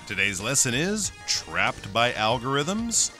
Today's lesson is Trapped by Algorithms.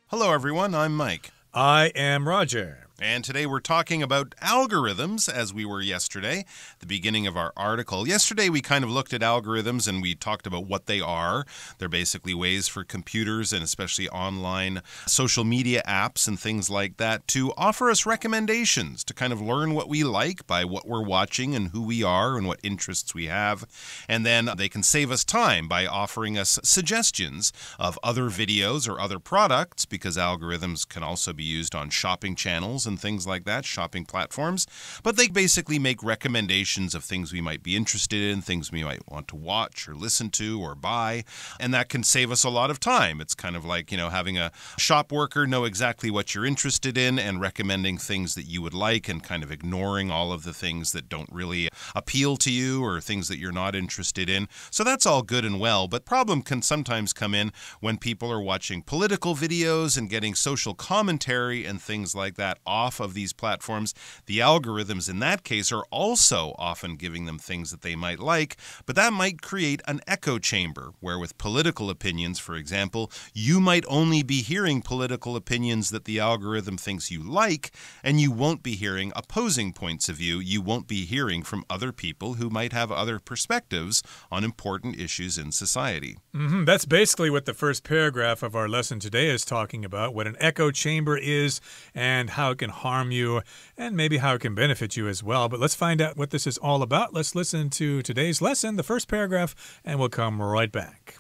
Hello, everyone. I'm Mike. I am Roger. And today we're talking about algorithms, as we were yesterday, the beginning of our article. Yesterday we kind of looked at algorithms and we talked about what they are. They're basically ways for computers and especially online social media apps and things like that to offer us recommendations, to kind of learn what we like by what we're watching and who we are and what interests we have. And then they can save us time by offering us suggestions of other videos or other products, because algorithms can also be used on shopping channels and things like that, shopping platforms. But they basically make recommendations of things we might be interested in, things we might want to watch or listen to or buy, and that can save us a lot of time. It's kind of like, having a shop worker know exactly what you're interested in and recommending things that you would like and kind of ignoring all of the things that don't really appeal to you or things that you're not interested in. So that's all good and well, but problem can sometimes come in when people are watching political videos and getting social commentary and things like that off of these platforms. The algorithms in that case are also often giving them things that they might like, but that might create an echo chamber where with political opinions, for example, you might only be hearing political opinions that the algorithm thinks you like, and you won't be hearing opposing points of view. You won't be hearing from other people who might have other perspectives on important issues in society. That's basically what the first paragraph of our lesson today is talking about, what an echo chamber is and how it can harm you and maybe how it can benefit you as well. But let's find out what this is all about. Let's listen to today's lesson, the first paragraph, and we'll come right back.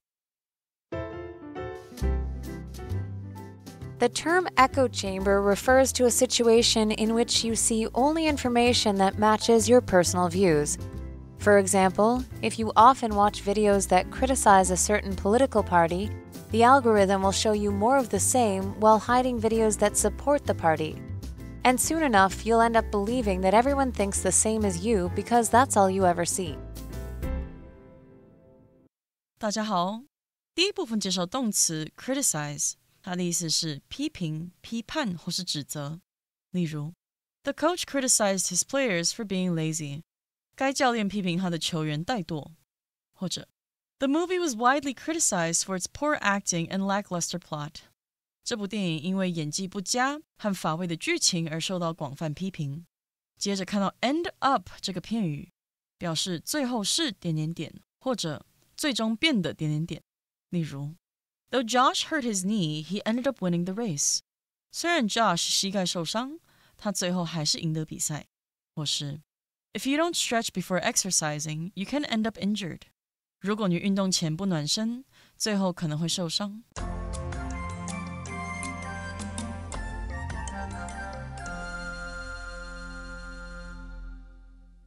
The term echo chamber refers to a situation in which you see only information that matches your personal views. For example, if you often watch videos that criticize a certain political party, the algorithm will show you more of the same while hiding videos that support the party. And soon enough, you'll end up believing that everyone thinks the same as you because that's all you ever see. 大家好，第一部分介绍动词 criticize， 它的意思是批评、批判或是指责。例如 The coach criticized his players for being lazy. 该教练批评他的球员怠惰。或者 The movie was widely criticized for its poor acting and lackluster plot. 这部电影因为演技不佳和乏味的剧情而受到广泛批评。接着看到 end up 这个片语，表示最后是……或者最终变得……例如 Though Josh hurt his knee, he ended up winning the race. 虽然 Josh 膝盖受伤，他最后还是赢得比赛。或是 If you don't stretch before exercising, you can end up injured. 如果你运动前不暖身，最后可能会受伤。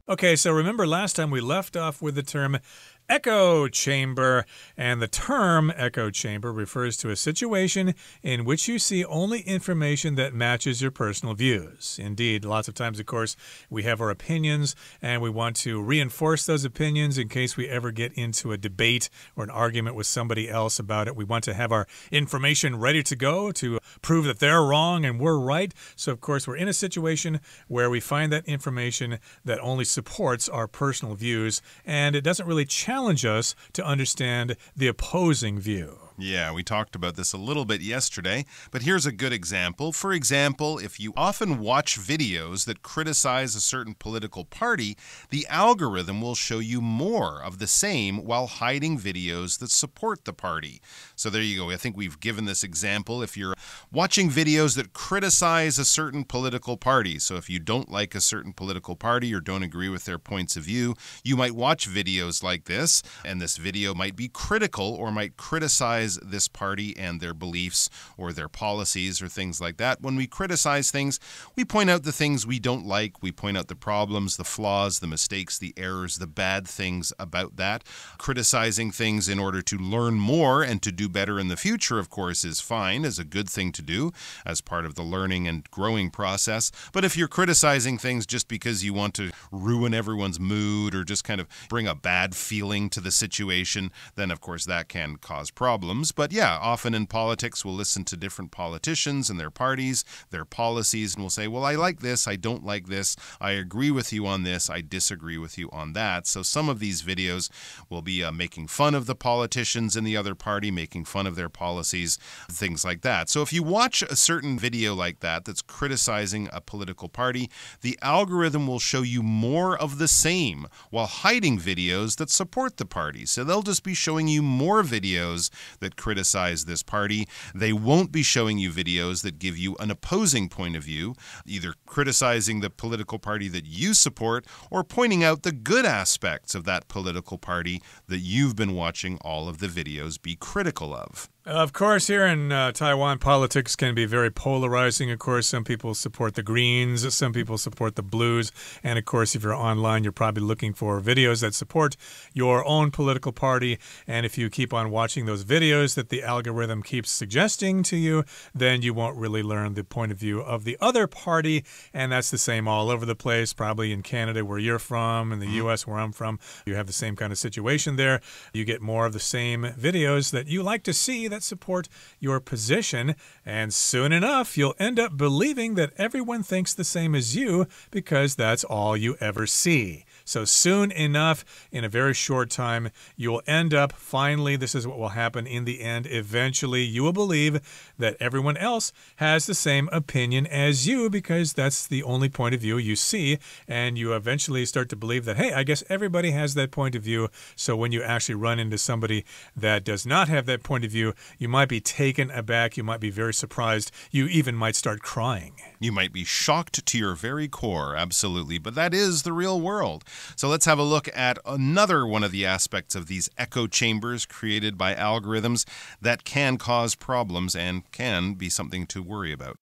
Okay, so remember last time we left off with the term echo chamber, and the term echo chamber refers to a situation in which you see only information that matches your personal views. Indeed, lots of times, of course, we have our opinions and we want to reinforce those opinions in case we ever get into a debate or an argument with somebody else about it. We want to have our information ready to go to prove that they're wrong and we're right. So, of course, we're in a situation where we find that information that only supports our personal views, and it doesn't really challenge us to understand the opposing view. Yeah, we talked about this a little bit yesterday, but here's a good example. For example, if you often watch videos that criticize a certain political party, the algorithm will show you more of the same while hiding videos that support the party. So there you go. I think we've given this example. If you're watching videos that criticize a certain political party, so if you don't like a certain political party or don't agree with their points of view, you might watch videos like this, and this video might be critical or might criticize this party and their beliefs or their policies or things like that. When we criticize things, we point out the things we don't like. We point out the problems, the flaws, the mistakes, the errors, the bad things about that. Criticizing things in order to learn more and to do better in the future, of course, is fine, is a good thing to do as part of the learning and growing process. But if you're criticizing things just because you want to ruin everyone's mood or just kind of bring a bad feeling to the situation, then of course that can cause problems. problems. But yeah, often in politics, we'll listen to different politicians and their parties, their policies, and we'll say, well, I like this, I don't like this, I agree with you on this, I disagree with you on that. So some of these videos will be making fun of the politicians in the other party, making fun of their policies, things like that. So if you watch a certain video like that that's criticizing a political party, the algorithm will show you more of the same while hiding videos that support the party. So they'll just be showing you more videos that criticize this party. They won't be showing you videos that give you an opposing point of view, either criticizing the political party that you support or pointing out the good aspects of that political party that you've been watching all of the videos be critical of. Of course, here in Taiwan, politics can be very polarizing. Of course, some people support the Greens, some people support the Blues. And of course, if you're online, you're probably looking for videos that support your own political party. And if you keep on watching those videos that the algorithm keeps suggesting to you, then you won't really learn the point of view of the other party. And that's the same all over the place, probably in Canada where you're from, in the US where I'm from. You have the same kind of situation there. You get more of the same videos that you like to see that support your position, and soon enough you'll end up believing that everyone thinks the same as you because that's all you ever see. So soon enough, in a very short time, you will end up, finally, this is what will happen in the end, eventually you will believe that everyone else has the same opinion as you because that's the only point of view you see, and you eventually start to believe that, hey, I guess everybody has that point of view. So when you actually run into somebody that does not have that point of view, you might be taken aback, you might be very surprised, you even might start crying. You might be shocked to your very core, absolutely, but that is the real world. So let's have a look at another one of the aspects of these echo chambers created by algorithms that can cause problems and can be something to worry about.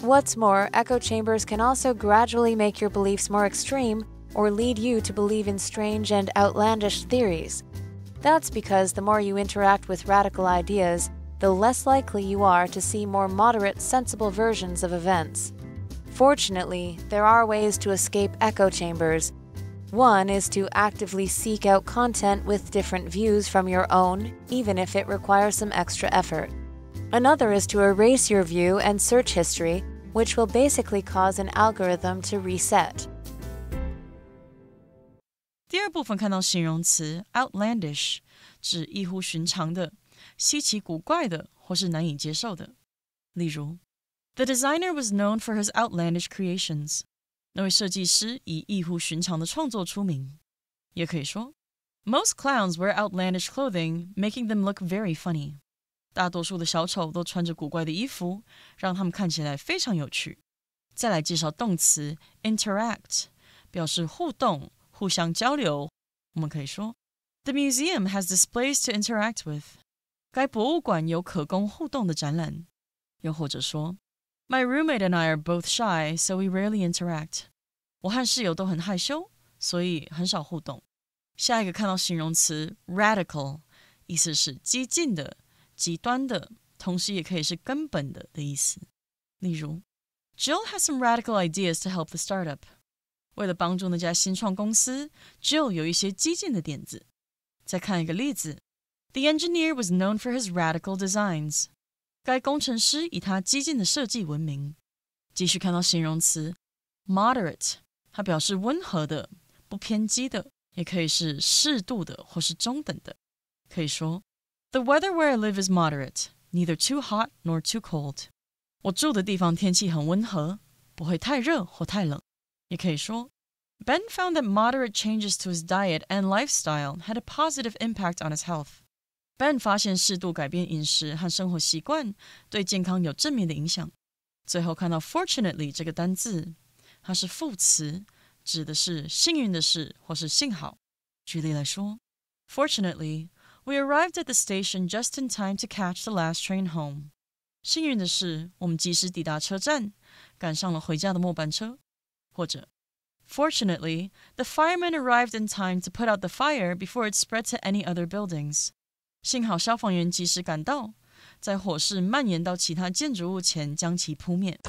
What's more, echo chambers can also gradually make your beliefs more extreme or lead you to believe in strange and outlandish theories. That's because the more you interact with radical ideas, the less likely you are to see more moderate, sensible versions of events. Fortunately, there are ways to escape echo chambers. One is to actively seek out content with different views from your own, even if it requires some extra effort. Another is to erase your view and search history, which will basically cause an algorithm to reset. 第二部分看到形容词 outlandish， 指异乎寻常的、稀奇古怪的或是难以接受的。例如 The designer was known for his outlandish creations. 那位设计师以异乎寻常的创作出名。也可以说 Most clowns wear outlandish clothing, making them look very funny. 大多数的小丑都穿着古怪的衣服，让他们看起来非常有趣。再来介绍动词 interact， 表示互动、互相交流。我们可以说 The museum has displays to interact with. 该博物馆有可供互动的展览。又或者说 My roommate and I are both shy, so we rarely interact. 我和室友都很害羞，所以很少互动。下一个看到形容词 radical， 意思是激进的、极端的，同时也可以是根本的意思。例如 Jill has some radical ideas to help the startup. 为了帮助那家新创公司 Jill 有一些激进的点子。再看一个例子 The engineer was known for his radical designs. 该工程师以他激进的设计闻名。继续看到形容词 moderate， 它表示温和的、不偏激的，也可以是适度的或是中等的。可以说 The weather where I live is moderate, neither too hot nor too cold. 我住的地方天气很温和，不会太热或太冷。也可以说 Ben found that moderate changes to his diet and lifestyle had a positive impact on his health. Ben 发现适度改变饮食和生活习惯对健康有正面的影响。最后看到 fortunately 这个单字，它是副词，指的是幸运的事或是幸好。举例来说 Fortunately, we arrived at the station just in time to catch the last train home. 幸运的是，我们及时抵达车站，赶上了回家的末班车。或者 Fortunately, the firemen arrived in time to put out the fire before it spread to any other buildings. 幸好消防员及时赶到，在火势蔓延到其他建筑物前将其扑灭。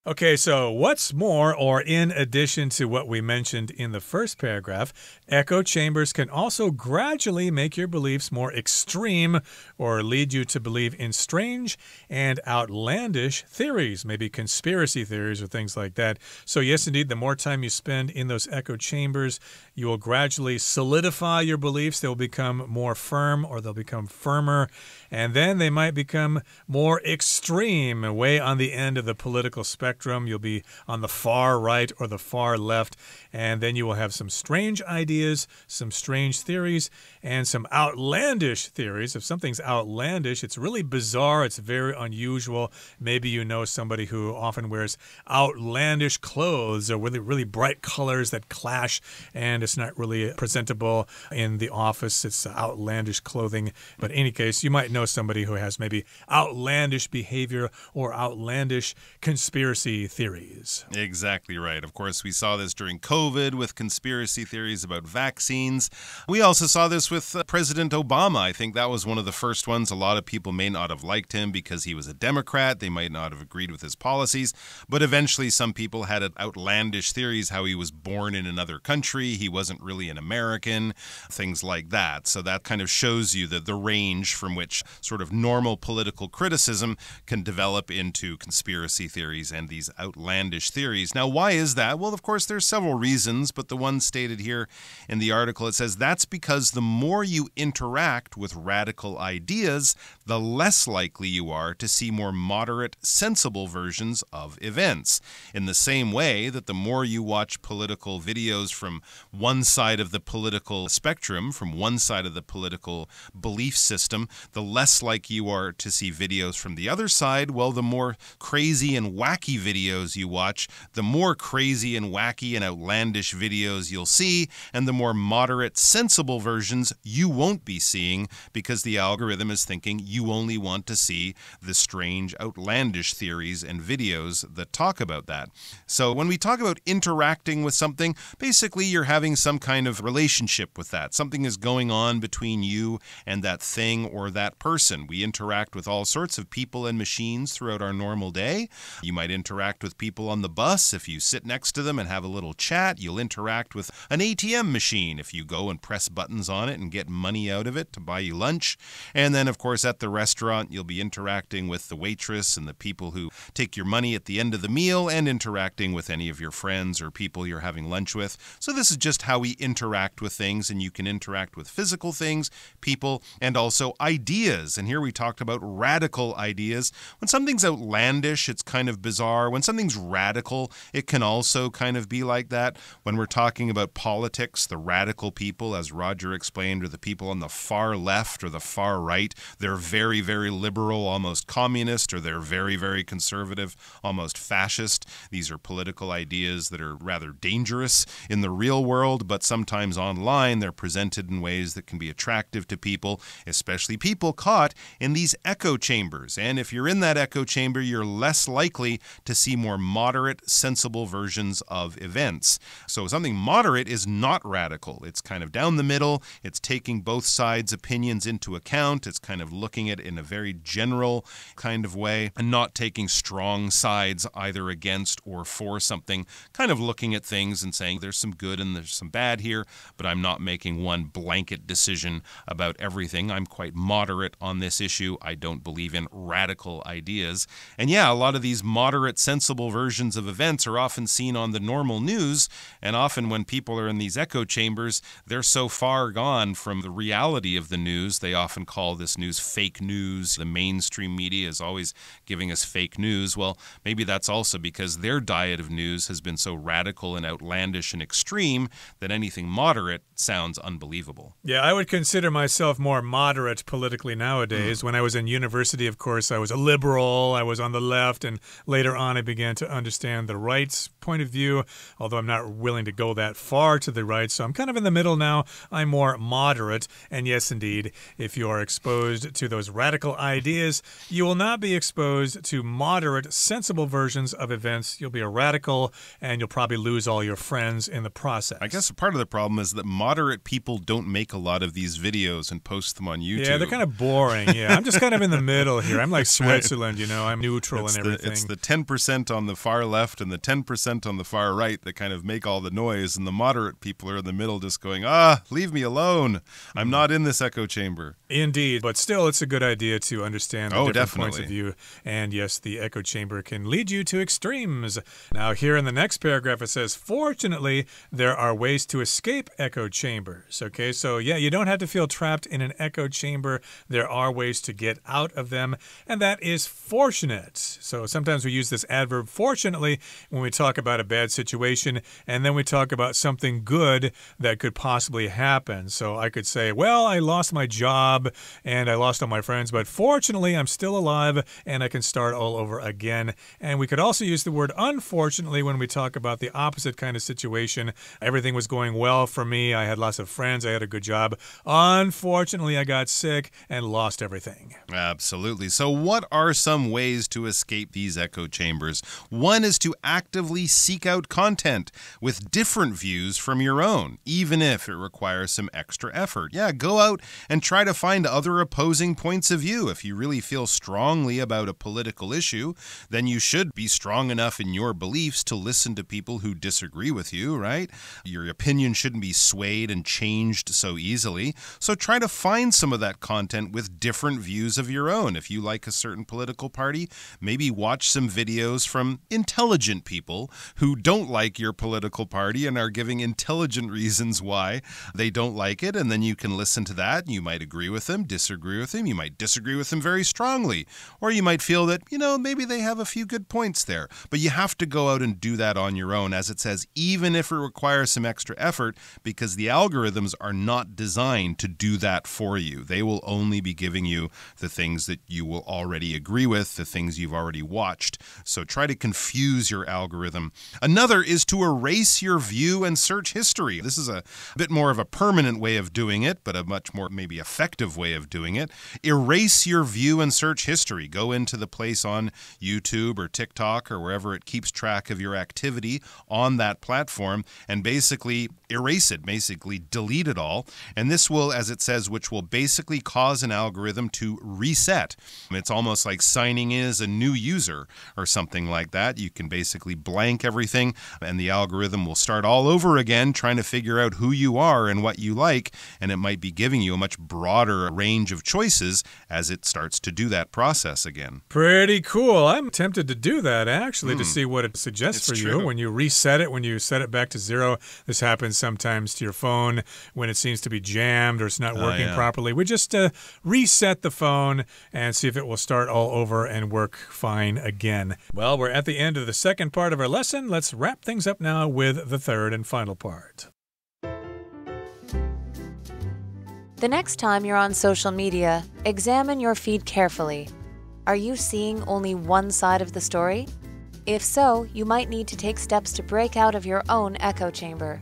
Okay, so what's more, or in addition to what we mentioned in the first paragraph, echo chambers can also gradually make your beliefs more extreme or lead you to believe in strange and outlandish theories, maybe conspiracy theories or things like that. So yes, indeed, the more time you spend in those echo chambers, you will gradually solidify your beliefs. They'll become more firm or they'll become firmer, and then they might become more extreme, way on the end of the political spectrum. You'll be on the far right or the far left, and then you will have some strange ideas, some strange theories, and some outlandish theories. If something's outlandish, it's really bizarre, it's very unusual. Maybe you know somebody who often wears outlandish clothes or really, really bright colors that clash, and it's not really presentable in the office. It's outlandish clothing. But in any case, you might know somebody who has maybe outlandish behavior or outlandish conspiracy theories. Exactly right. Of course, we saw this during COVID with conspiracy theories about vaccines. We also saw this with President Obama. I think that was one of the first ones. A lot of people may not have liked him because he was a Democrat. They might not have agreed with his policies. But eventually, some people had outlandish theories, how he was born in another country, he wasn't really an American, things like that. So that kind of shows you the range from which sort of normal political criticism can develop into conspiracy theories and these outlandish theories. Now, why is that? Well, of course, there's several reasons, but the one stated here in the article, it says that's because the more you interact with radical ideas, the less likely you are to see more moderate, sensible versions of events. In the same way that the more you watch political videos from one side of the political spectrum, from one side of the political belief system, the less likely you are to see videos from the other side. Well, the more crazy and wacky videos you watch, the more crazy and wacky and outlandish videos you'll see, and the more moderate, sensible versions you won't be seeing, because the algorithm is thinking you only want to see the strange, outlandish theories and videos that talk about that. So when we talk about interacting with something, basically you're having some kind of relationship with that. Something is going on between you and that thing or that person. We interact with all sorts of people and machines throughout our normal day. You might interact with people on the bus. If you sit next to them and have a little chat, you'll interact with an ATM machine if you go and press buttons on it and get money out of it to buy you lunch. And then, of course, at the restaurant, you'll be interacting with the waitress and the people who take your money at the end of the meal, and interacting with any of your friends or people you're having lunch with. So this is just how we interact with things, and you can interact with physical things, people, and also ideas. And here we talked about radical ideas. When something's outlandish, it's kind of bizarre. When something's radical, it can also kind of be like that. When we're talking about politics, the radical people, as Roger explained, are the people on the far left or the far right. They're very, very liberal, almost communist, or they're very, very conservative, almost fascist. These are political ideas that are rather dangerous in the real world, but sometimes online they're presented in ways that can be attractive to people, especially people caught in these echo chambers. And if you're in that echo chamber, you're less likely to see more moderate, sensible versions of events. So something moderate is not radical. It's kind of down the middle. It's taking both sides' opinions into account. It's kind of looking at it in a very general kind of way and not taking strong sides either against or for something, kind of looking at things and saying there's some good and there's some bad here, but I'm not making one blanket decision about everything. I'm quite moderate on this issue. I don't believe in radical ideas. And yeah, a lot of these moderate, sensible versions of events are often seen on the normal news, and often when people are in these echo chambers, they're so far gone from the reality of the news. They often call this news fake news. The mainstream media is always giving us fake news. Well, maybe that's also because their diet of news has been so radical and outlandish and extreme that anything moderate sounds unbelievable. Yeah, I would consider myself more moderate politically nowadays. When I was in university, of course, I was a liberal. I was on the left, and later on I began to understand the right's point of view, although I'm not willing to go that far to the right. So I'm kind of in the middle now. I'm more moderate. And yes, indeed, if you are exposed to those radical ideas, you will not be exposed to moderate, sensible versions of events. You'll be a radical, and you'll probably lose all your friends in the process. I guess part of the problem is that moderate people don't make a lot of these videos and post them on YouTube. Yeah, they're kind of boring. Yeah, I'm just kind of in the middle here. I'm like Switzerland, you know. I'm neutral and everything. It's the 10% 90% on the far left and the 10% on the far right that kind of make all the noise, and the moderate people are in the middle just going, leave me alone. I'm not in this echo chamber. Indeed, but still it's a good idea to understand the different points of definitely. view. And yes, the echo chamber can lead you to extremes. Now here in the next paragraph it says, fortunately, there are ways to escape echo chambers. Okay, so yeah, you don't have to feel trapped in an echo chamber. There are ways to get out of them, and that is fortunate. So sometimes we use this adverb fortunately when we talk about a bad situation, and then we talk about something good that could possibly happen. So I could say, well, I lost my job and I lost all my friends, but fortunately I'm still alive and I can start all over again. And we could also use the word unfortunately when we talk about the opposite kind of situation. Everything was going well for me. I had lots of friends. I had a good job. Unfortunately, I got sick and lost everything. Absolutely. So what are some ways to escape these echo chambers? One is to actively seek out content with different views from your own, even if it requires some extra effort. Yeah, go out and try to find other opposing points of view. If you really feel strongly about a political issue, then you should be strong enough in your beliefs to listen to people who disagree with you, right? Your opinion shouldn't be swayed and changed so easily. So try to find some of that content with different views of your own. If you like a certain political party, maybe watch some videos from intelligent people who don't like your political party and are giving intelligent reasons why they don't like it, and then you can listen to that. You might agree with them, disagree with them. You might disagree with them very strongly, or you might feel that, maybe they have a few good points there. But you have to go out and do that on your own, as it says, even if it requires some extra effort, because the algorithms are not designed to do that for you. They will only be giving you the things that you will already agree with, the things you've already watched. So try to confuse your algorithm. Another is to erase your view and search history. This is a bit more of a permanent way of doing it, but a much more maybe effective way of doing it. Erase your view and search history. Go into the place on YouTube or TikTok or wherever it keeps track of your activity on that platform and basically erase it, basically delete it all. And this will, as it says, which will basically cause an algorithm to reset. It's almost like signing in as a new user or something like that. You can basically blank everything and the algorithm will start all over again trying to figure out who you are and what you like, and it might be giving you a much broader range of choices as it starts to do that process again. Pretty cool. I'm tempted to do that, actually, to see what it suggests for you. When you reset it, when you set it back to zero, this happens sometimes to your phone when it seems to be jammed or it's not working properly. We just reset the phone and see if it will start all over and work fine again. Well, we're at the end of the second part of our lesson. Let's wrap things up now with the third and final part. The next time you're on social media, examine your feed carefully. Are you seeing only one side of the story? If so, you might need to take steps to break out of your own echo chamber.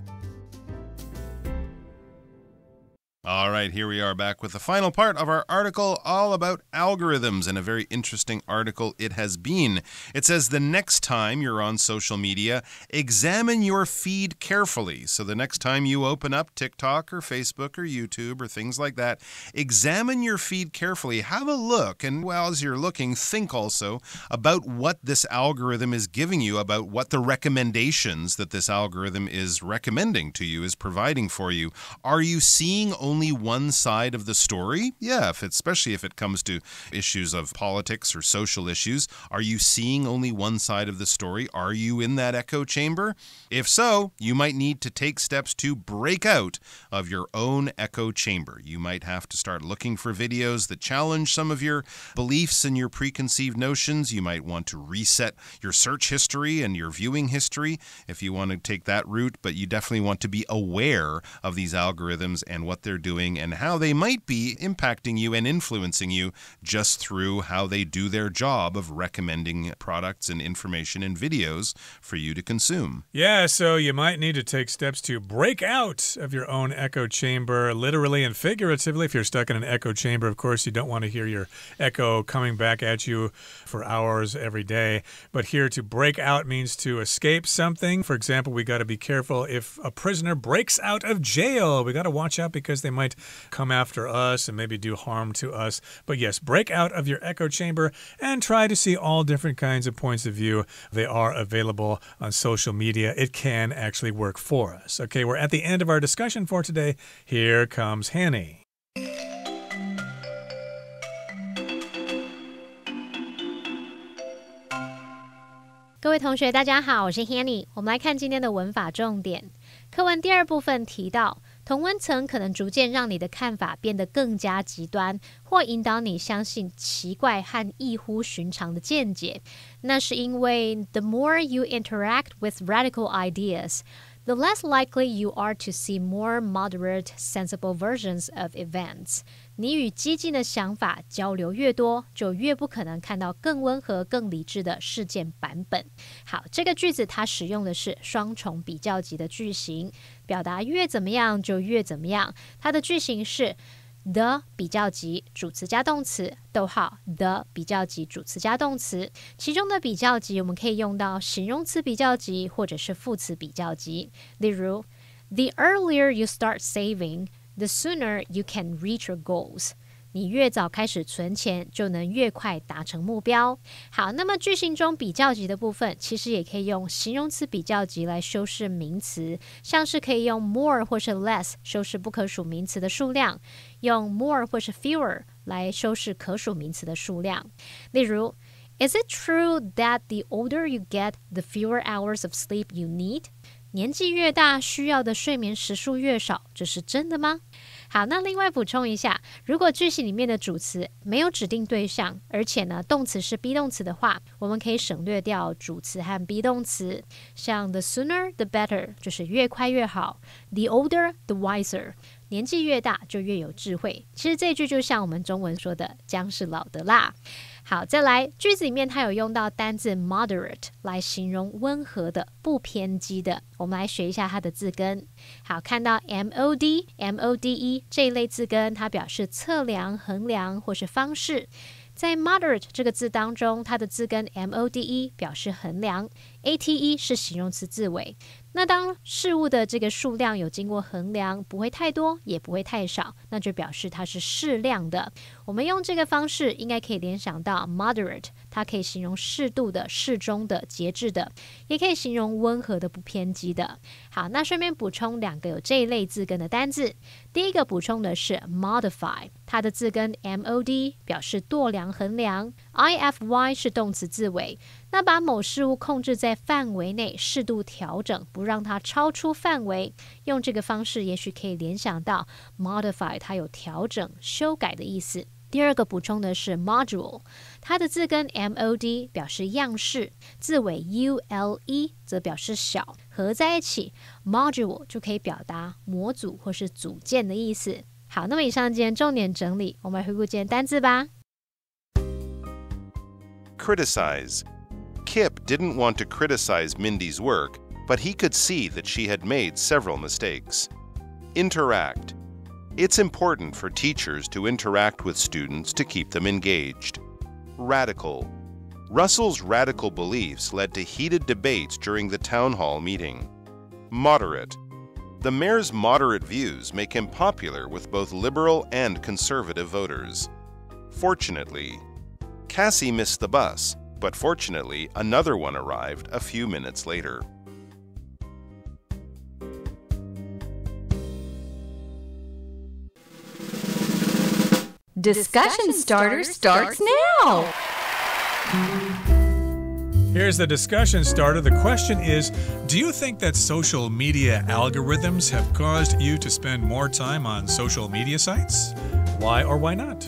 All right, here we are back with the final part of our article all about algorithms, and a very interesting article it has been. It says the next time you're on social media, examine your feed carefully. So the next time you open up TikTok or Facebook or YouTube or things like that, examine your feed carefully. Have a look, and as you're looking, think also about what this algorithm is giving you, about what the recommendations that this algorithm is recommending to you, is providing for you. Are you seeing only one side of the story? Yeah, especially if it comes to issues of politics or social issues. Are you seeing only one side of the story? Are you in that echo chamber? If so, you might need to take steps to break out of your own echo chamber. You might have to start looking for videos that challenge some of your beliefs and your preconceived notions. You might want to reset your search history and your viewing history if you want to take that route, but you definitely want to be aware of these algorithms and what they're doing and how they might be impacting you and influencing you just through how they do their job of recommending products and information and videos for you to consume. Yeah, so you might need to take steps to break out of your own echo chamber, literally and figuratively. If you're stuck in an echo chamber, of course, you don't want to hear your echo coming back at you for hours every day. But here, to break out means to escape something. For example, we got to be careful if a prisoner breaks out of jail. We got to watch out because they might might come after us and maybe do harm to us. But yes, break out of your echo chamber and try to see all different kinds of points of view. They are available on social media. It can actually work for us. Okay, we're at the end of our discussion for today. Here comes Hanny. 各位同学大家好，我是 Hanny。 我们来看今天的文法重点。课文第二部分提到，同温层可能逐渐让你的看法变得更加极端，或引导你相信奇怪和异乎寻常的见解。那是因为 the more you interact with radical ideas, the less likely you are to see more moderate, sensible versions of events. 你与激进的想法交流越多，就越不可能看到更温和、更理智的事件版本。好，这个句子它使用的是双重比较级的句型，表达越怎么样就越怎么样。它的句型是 the 比较级主词加动词，逗号 the 比较级主词加动词，其中的比较级我们可以用到形容词比较级或者是副词比较级。例如 The earlier you start saving, the sooner you can reach your goals. 你越早开始存钱，就能越快达成目标。好，那么句型中比较级的部分，其实也可以用形容词比较级来修饰名词，像是可以用 more 或是 less 修饰不可数名词的数量，用 more 或是 fewer 来修饰可数名词的数量。例如 Is it true that the older you get, the fewer hours of sleep you need? 年纪越大，需要的睡眠时数越少，这是真的吗？好，那另外补充一下，如果句型里面的主词没有指定对象，而且呢动词是 be 动词的话，我们可以省略掉主词和 be 动词，像 the sooner the better 就是越快越好， the older the wiser 年纪越大就越有智慧。其实这句就像我们中文说的姜是老的辣。好，再来句子里面它有用到单字 moderate 来形容温和的、不偏激的。我们来学一下它的字根。好，看到 MOD、MODE 这一类字根，它表示测量、衡量或是方式。在 moderate 这个字当中，它的字根 MODE 表示衡量， ATE 是形容词字尾。那当事物的这个数量有经过衡量，不会太多也不会太少，那就表示它是适量的。我们用这个方式应该可以联想到 moderate， 它可以形容适度的、适中的、节制的，也可以形容温和的、不偏激的。好，那顺便补充两个有这一类字根的单字。第一个补充的是 modify， 它的字根 MOD 表示度量、衡量， IFY 是动词字尾。那把某事物控制在范围内，适度调整，不让它超出范围，用这个方式也许可以联想到 modify 它有调整、修改的意思。第二个补充的是 module， 它的字根 MOD 表示样式，字尾 ULE 则表示小，合在一起 module 就可以表达模组或是组件的意思。好，那么以上今天重点整理，我们来回顾今天单字吧。 Criticize. Kip didn't want to criticize Mindy's work, but he could see that she had made several mistakes. Interact. It's important for teachers to interact with students to keep them engaged. Radical. Russell's radical beliefs led to heated debates during the town hall meeting. Moderate. The mayor's moderate views make him popular with both liberal and conservative voters. Fortunately. Cassie missed the bus, but fortunately, another one arrived a few minutes later. Discussion starter starts now! Here's the discussion starter. The question is, do you think that social media algorithms have caused you to spend more time on social media sites? Why or why not?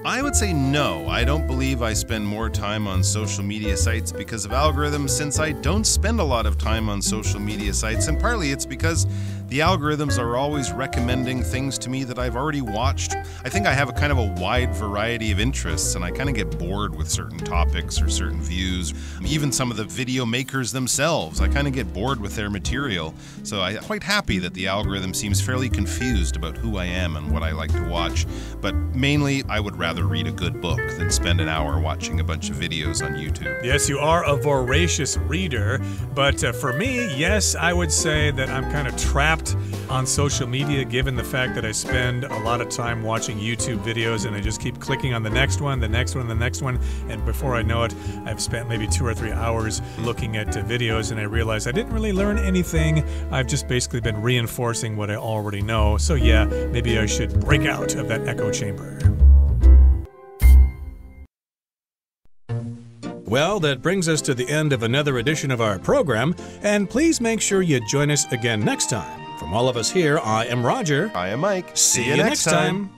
I would say no. I don't believe I spend more time on social media sites because of algorithms, since I don't spend a lot of time on social media sites, and partly it's because the algorithms are always recommending things to me that I've already watched. I think I have a kind of a wide variety of interests, and I kind of get bored with certain topics or certain views. Even some of the video makers themselves, I kind of get bored with their material. So I'm quite happy that the algorithm seems fairly confused about who I am and what I like to watch. But mainly, I would rather read a good book than spend an hour watching a bunch of videos on YouTube. Yes, you are a voracious reader, but for me, yes, I would say that I'm kind of trapped trapped on social media given the fact that I spend a lot of time watching YouTube videos and I just keep clicking on the next one, the next one, the next one, and before I know it, I've spent maybe 2 or 3 hours looking at videos and I realize I didn't really learn anything. I've just basically been reinforcing what I already know. So yeah, maybe I should break out of that echo chamber. Well, that brings us to the end of another edition of our program, and please make sure you join us again next time. From all of us here, I am Roger. I am Mike. See you next time.